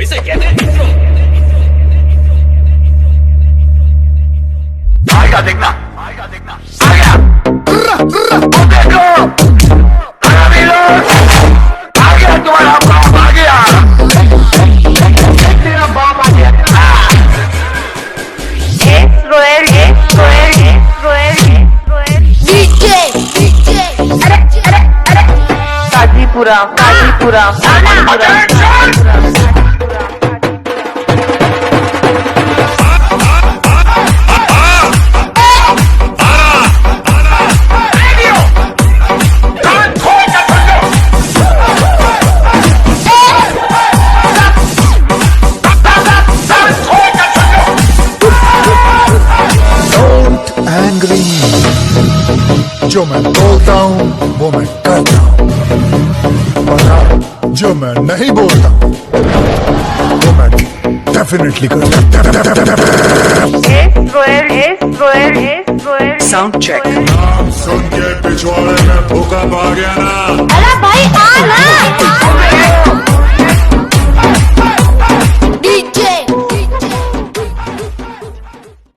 इसे कहते हैं इंट्रो। आएगा देखना, आएगा देखना, आ गया। देखो, आ गया तुम्हारा बाप आ गया। तेरा बाप आ गया। रोयल काजीपुरा एंग्री जो मैं बोलता हूँ वो मैं करता हूँ, और हाँ, जो मैं नहीं बोलता हूँ वो मैं डेफिनेटली करता हूँ। Sound check. नाम सुन के पिछवाड़े में भूकंप आ गया ना। अरे भाई आ ना।